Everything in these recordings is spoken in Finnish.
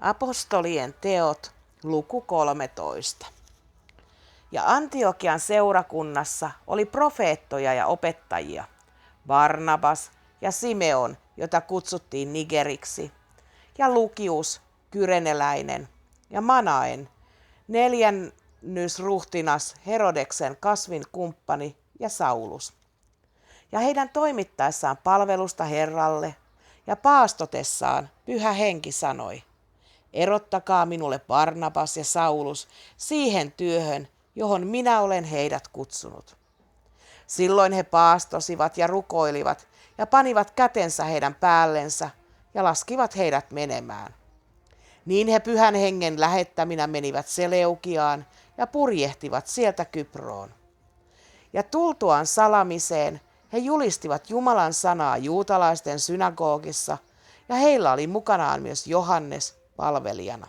Apostolien teot, luku 13. Ja Antiokian seurakunnassa oli profeettoja ja opettajia, Barnabas ja Simeon, jota kutsuttiin Nigeriksi, ja Lukius, kyreneläinen, ja Manaen, neljännysruhtinas Herodeksen kasvin kumppani, ja Saulus. Ja heidän toimittaessaan palvelusta Herralle ja paastotessaan Pyhä Henki sanoi: erottakaa minulle Barnabas ja Saulus siihen työhön, johon minä olen heidät kutsunut. Silloin he paastosivat ja rukoilivat ja panivat kätensä heidän päällensä ja laskivat heidät menemään. Niin he Pyhän Hengen lähettäminä menivät Seleukiaan ja purjehtivat sieltä Kyproon. Ja tultuaan Salamiseen he julistivat Jumalan sanaa juutalaisten synagogissa, ja heillä oli mukanaan myös Johannes palvelijana.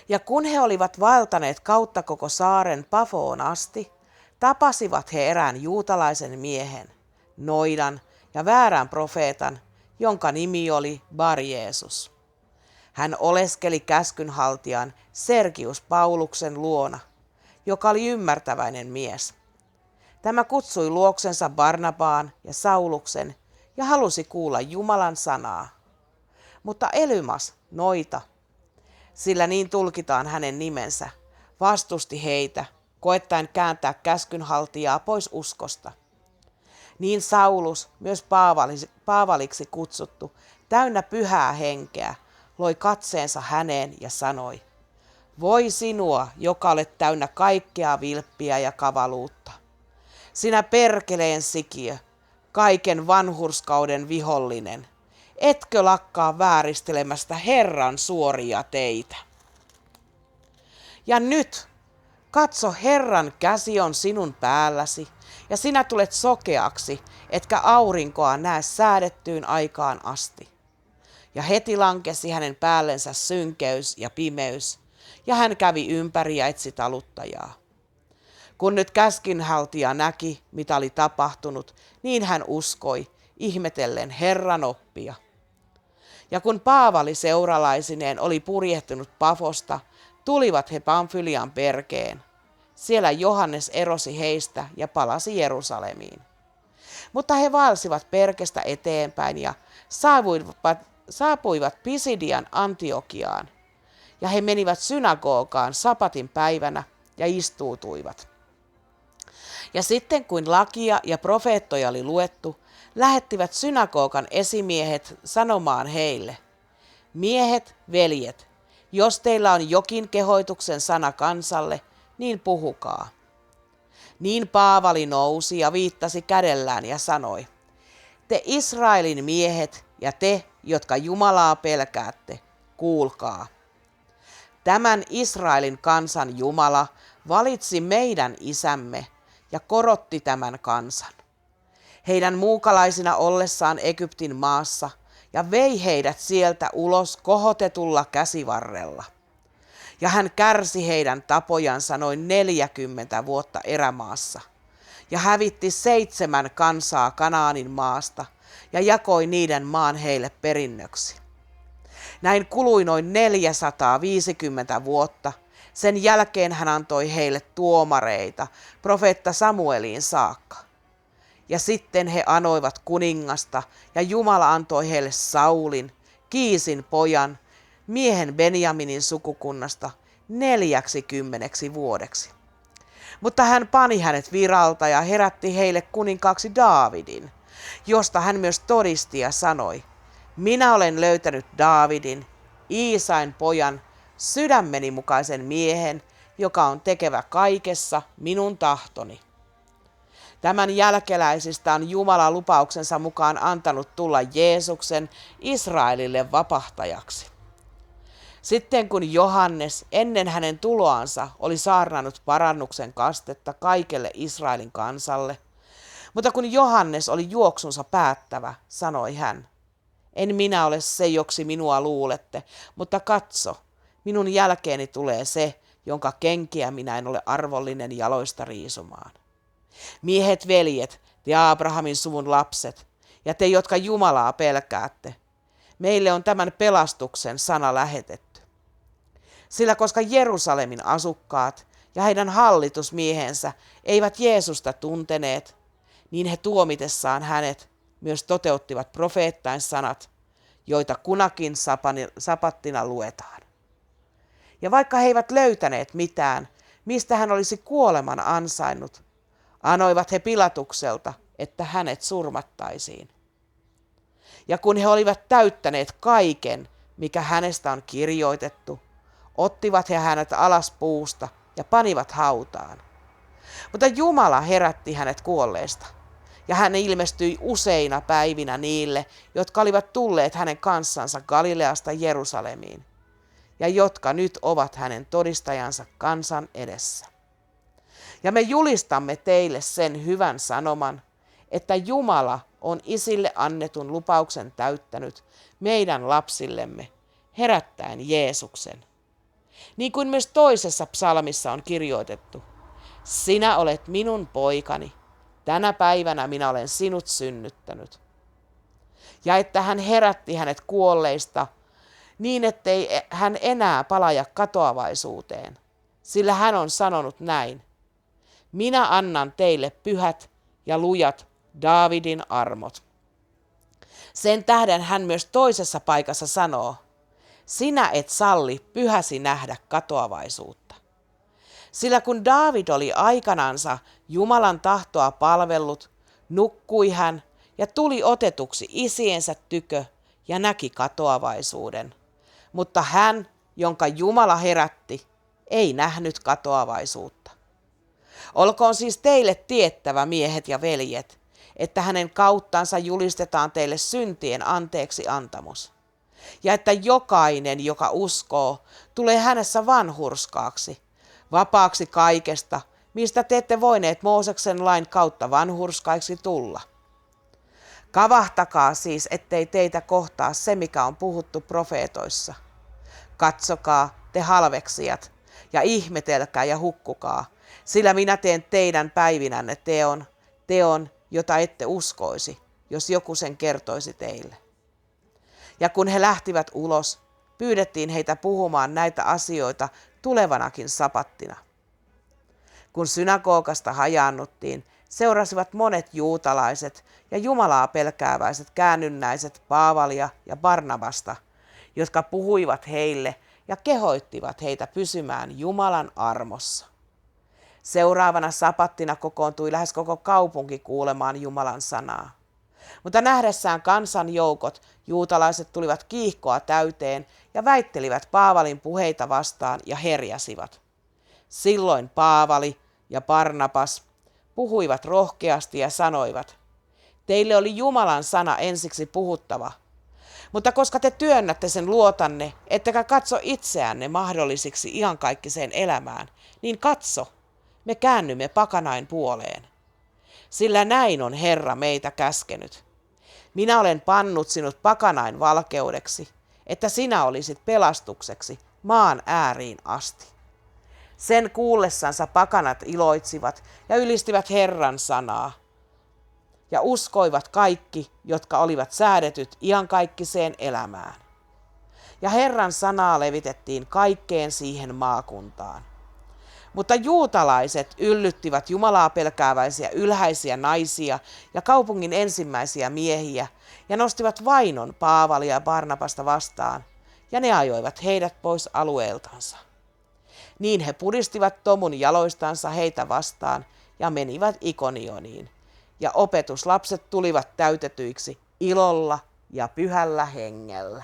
Ja kun he olivat vaeltaneet kautta koko saaren Pafoon asti, tapasivat he erään juutalaisen miehen, noidan ja väärän profeetan, jonka nimi oli Bar-Jeesus. Hän oleskeli käskynhaltijan Sergius Pauluksen luona, joka oli ymmärtäväinen mies. Tämä kutsui luoksensa Barnabaan ja Sauluksen ja halusi kuulla Jumalan sanaa. Mutta Elymas, noita, sillä niin tulkitaan hänen nimensä, vastusti heitä, koettaen kääntää käskynhaltijaa pois uskosta. Niin Saulus, myös Paavaliksi kutsuttu, täynnä Pyhää Henkeä, loi katseensa häneen ja sanoi: voi sinua, joka olet täynnä kaikkea vilppiä ja kavaluutta. Sinä perkeleen sikiö, kaiken vanhurskauden vihollinen, etkö lakkaa vääristelemästä Herran suoria teitä? Ja nyt, katso, Herran käsi on sinun päälläsi, ja sinä tulet sokeaksi, etkä aurinkoa näe säädettyyn aikaan asti. Ja heti lankesi hänen päällensä synkeys ja pimeys, ja hän kävi ympäri ja etsi taluttajaa. Kun nyt käskynhaltija näki, mitä oli tapahtunut, niin hän uskoi, ihmetellen Herran oppia. Ja kun Paavali seuralaisineen oli purjehtunut Pafosta, tulivat he Pamfylian perkeen. Siellä Johannes erosi heistä ja palasi Jerusalemiin. Mutta he vaelsivat perkestä eteenpäin ja saapuivat Pisidian Antiokiaan. Ja he menivät synagogaan sapatin päivänä ja istuutuivat. Ja sitten kun lakia ja profeettoja oli luettu, lähettivät synagogan esimiehet sanomaan heille: miehet, veljet, jos teillä on jokin kehoituksen sana kansalle, niin puhukaa. Niin Paavali nousi ja viittasi kädellään ja sanoi: te Israelin miehet ja te, jotka Jumalaa pelkäätte, kuulkaa. Tämän Israelin kansan Jumala valitsi meidän isämme ja korotti tämän kansan. Heidän muukalaisina ollessaan Egyptin maassa ja vei heidät sieltä ulos kohotetulla käsivarrella. Ja hän kärsi heidän tapojansa noin 40 vuotta erämaassa ja hävitti 7 kansaa Kanaanin maasta ja jakoi niiden maan heille perinnöksi. Näin kului noin 450 vuotta. Sen jälkeen hän antoi heille tuomareita profeetta Samueliin saakka. Ja sitten he anoivat kuningasta ja Jumala antoi heille Saulin, Kiisin pojan, miehen Benjaminin sukukunnasta 40 vuodeksi. Mutta hän pani hänet viralta ja herätti heille kuninkaaksi Daavidin, josta hän myös todisti ja sanoi: minä olen löytänyt Daavidin, Iisain pojan, sydämeni mukaisen miehen, joka on tekevä kaikessa minun tahtoni. Tämän jälkeläisistä on Jumala lupauksensa mukaan antanut tulla Jeesuksen Israelille vapahtajaksi. Sitten kun Johannes ennen hänen tuloansa oli saarnannut parannuksen kastetta kaikelle Israelin kansalle, mutta kun Johannes oli juoksunsa päättävä, sanoi hän: en minä ole se, joksi minua luulette, mutta katso, minun jälkeeni tulee se, jonka kenkiä minä en ole arvollinen jaloista riisumaan. Miehet, veljet, te Abrahamin suvun lapset, ja te, jotka Jumalaa pelkäätte, meille on tämän pelastuksen sana lähetetty. Sillä koska Jerusalemin asukkaat ja heidän hallitusmiehensä eivät Jeesusta tunteneet, niin he tuomitessaan hänet myös toteuttivat profeettain sanat, joita kunakin sapattina luetaan. Ja vaikka he eivät löytäneet mitään, mistä hän olisi kuoleman ansainnut, anoivat he Pilatukselta, että hänet surmattaisiin. Ja kun he olivat täyttäneet kaiken, mikä hänestä on kirjoitettu, ottivat he hänet alas puusta ja panivat hautaan. Mutta Jumala herätti hänet kuolleista, ja hän ilmestyi useina päivinä niille, jotka olivat tulleet hänen kanssansa Galileasta Jerusalemiin, ja jotka nyt ovat hänen todistajansa kansan edessä. Ja me julistamme teille sen hyvän sanoman, että Jumala on isille annetun lupauksen täyttänyt meidän lapsillemme, herättäen Jeesuksen. Niin kuin myös toisessa psalmissa on kirjoitettu, sinä olet minun poikani, tänä päivänä minä olen sinut synnyttänyt. Ja että hän herätti hänet kuolleista, niin ettei hän enää palaja katoavaisuuteen, sillä hän on sanonut näin, minä annan teille pyhät ja lujat Daavidin armot. Sen tähden hän myös toisessa paikassa sanoo, sinä et salli pyhäsi nähdä katoavaisuutta. Sillä kun Daavid oli aikanansa Jumalan tahtoa palvellut, nukkui hän ja tuli otetuksi isiensä tykö ja näki katoavaisuuden. Mutta hän, jonka Jumala herätti, ei nähnyt katoavaisuutta. Olkoon siis teille tiettävä, miehet ja veljet, että hänen kauttansa julistetaan teille syntien anteeksi antamus. Ja että jokainen, joka uskoo, tulee hänessä vanhurskaaksi, vapaaksi kaikesta, mistä te ette voineet Mooseksen lain kautta vanhurskaiksi tulla. Kavahtakaa siis, ettei teitä kohtaa se, mikä on puhuttu profeetoissa. Katsokaa, te halveksijat, ja ihmetelkää ja hukkukaa, sillä minä teen teidän päivinänne teon, jota ette uskoisi, jos joku sen kertoisi teille. Ja kun he lähtivät ulos, pyydettiin heitä puhumaan näitä asioita tulevanakin sapattina. Kun synagogasta hajaannuttiin, seurasivat monet juutalaiset ja Jumalaa pelkääväiset käännynnäiset Paavalia ja Barnabasta, jotka puhuivat heille ja kehoittivat heitä pysymään Jumalan armossa. Seuraavana sapattina kokoontui lähes koko kaupunki kuulemaan Jumalan sanaa. Mutta nähdessään kansan joukot, juutalaiset tulivat kiihkoa täyteen ja väittelivät Paavalin puheita vastaan ja herjasivat. Silloin Paavali ja Barnabas puhuivat rohkeasti ja sanoivat, teille oli Jumalan sana ensiksi puhuttava, mutta koska te työnnätte sen luotanne, ettekä katso itseänne mahdollisiksi iankaikkiseen elämään, niin katso, me käännymme pakanain puoleen. Sillä näin on Herra meitä käskenyt. Minä olen pannut sinut pakanain valkeudeksi, että sinä olisit pelastukseksi maan ääriin asti. Sen kuullessansa pakanat iloitsivat ja ylistivät Herran sanaa. Ja uskoivat kaikki, jotka olivat säädetyt iankaikkiseen elämään. Ja Herran sanaa levitettiin kaikkeen siihen maakuntaan. Mutta juutalaiset yllyttivät Jumalaa pelkääväisiä ylhäisiä naisia ja kaupungin ensimmäisiä miehiä ja nostivat vainon Paavalia ja Barnabasta vastaan, ja ne ajoivat heidät pois alueeltansa. Niin he puristivat tomun jaloistansa heitä vastaan ja menivät Ikonioniin, ja opetuslapset tulivat täytetyiksi ilolla ja pyhällä hengellä.